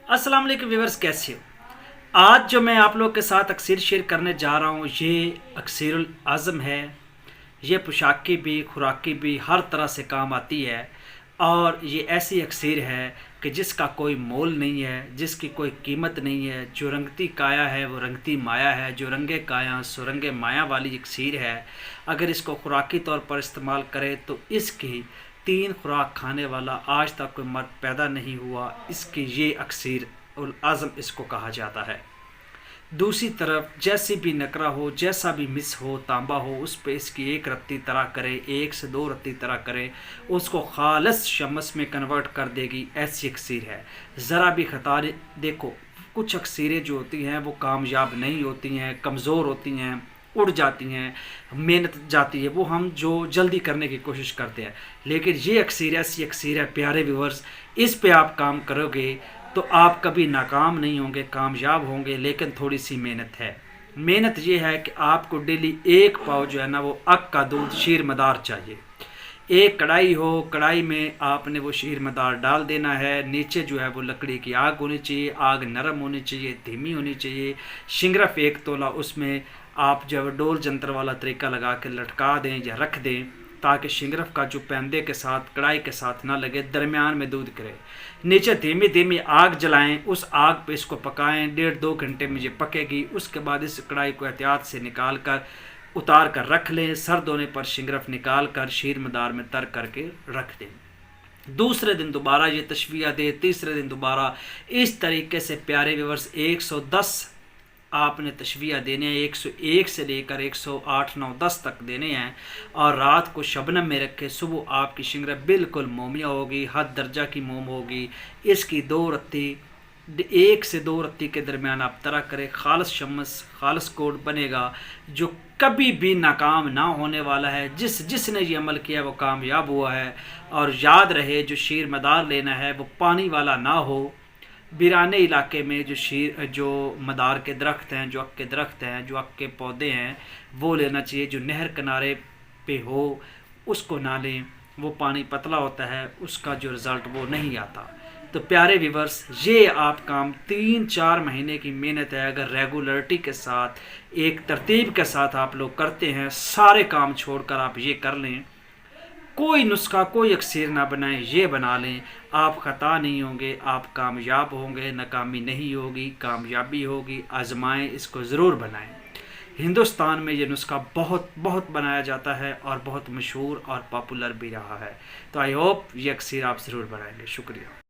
अस्सलाम वालेकुम व्यूअर्स, कैसे हो। आज जो मैं आप लोग के साथ अक्सर शेयर करने जा रहा हूँ ये अक्सरुल आज़म है। ये पोशाकी भी खुराकी भी हर तरह से काम आती है और ये ऐसी अक्सर है कि जिसका कोई मोल नहीं है, जिसकी कोई कीमत नहीं है। जो रंगती काया है वो रंगती माया है, जो रंगे काया सो रंगे माया वाली अक्सर है। अगर इसको खुराकी तौर पर इस्तेमाल करें तो इसकी 3 खुराक खाने वाला आज तक कोई मर्द पैदा नहीं हुआ। इसकी ये अक्सर उल आज़म इसको कहा जाता है। दूसरी तरफ जैसे भी नकरा हो, जैसा भी मिस हो, तांबा हो, उस पे इसकी 1 रत्ती तरह करे, 1 से 2 रत्ती तरह करे, उसको खालस शमस में कन्वर्ट कर देगी। ऐसी अक्सर है। ज़रा भी खता देखो, कुछ अक्सरें जो होती हैं वो कामयाब नहीं होती हैं, कमज़ोर होती हैं, उड़ जाती हैं, मेहनत जाती है, वो हम जो जल्दी करने की कोशिश करते हैं। लेकिन ये अक्सर ऐसी अक्सर है प्यारे व्यूअर्स, इस पे आप काम करोगे तो आप कभी नाकाम नहीं होंगे, कामयाब होंगे। लेकिन थोड़ी सी मेहनत है। मेहनत ये है कि आपको डेली 1 पाव जो है ना वो अक का दूध शीर मदार चाहिए। एक कढ़ाई हो, कढ़ाई में आपने वो शीर मदार डाल देना है। नीचे जो है वो लकड़ी की आग होनी चाहिए, आग नरम होनी चाहिए, धीमी होनी चाहिए। शिंगरफ 1 तोला उसमें आप जब डोल जंतर वाला तरीका लगा के लटका दें या रख दें ताकि शिंगरफ का जो पैंदे के साथ कढ़ाई के साथ ना लगे, दरमियान में दूध करे। नीचे धीमी धीमी आग जलाएं, उस आग पे इसको पकाएं। 1.5-2 घंटे में ये पकेगी। उसके बाद इस कढ़ाई को एहतियात से निकाल कर उतार कर रख लें। सर्द होने पर शिंगरफ निकाल कर शीर मदार में तर करके रख दें। दूसरे दिन दोबारा ये तशविया दे, तीसरे दिन दोबारा। इस तरीके से प्यारे व्यूअर्स 110 आपने तशविया देने हैं। 101 से लेकर 108, 9, 10 तक देने हैं और रात को शबनम में रखें। सुबह आपकी शिंगरफ बिल्कुल मोमिया होगी, हद दर्जा की मोम होगी। इसकी 2 रत्ती 1 से 2 रत्ती के दरमियान आप तरह करें। खालस शमस खालस कोड बनेगा जो कभी भी नाकाम ना होने वाला है। जिसने ये अमल किया वो कामयाब हुआ है। और याद रहे जो शीर मदार लेना है वो पानी वाला ना हो। बिराने इलाके में जो मदार के दरख्त हैं, जो अक के दरख्त हैं, जो अक के पौधे हैं वो लेना चाहिए। जो नहर किनारे पे हो उसको ना लें, वो पानी पतला होता है, उसका जो रिज़ल्ट वो नहीं आता। तो प्यारे व्यूअर्स ये आप काम 3-4 महीने की मेहनत है। अगर रेगुलरिटी के साथ एक तरतीब के साथ आप लोग करते हैं, सारे काम छोड़कर आप ये कर लें, कोई नुस्खा कोई अक्सर ना बनाएं, ये बना लें, आप ख़ता नहीं होंगे, आप कामयाब होंगे। नाकामी नहीं होगी, कामयाबी होगी। आजमाएं, इसको ज़रूर बनाएं। हिंदुस्तान में ये नुस्खा बहुत बहुत बनाया जाता है और बहुत मशहूर और पॉपुलर भी रहा है। तो आई होप ये अक्सर आप ज़रूर बनाएंगे। शुक्रिया।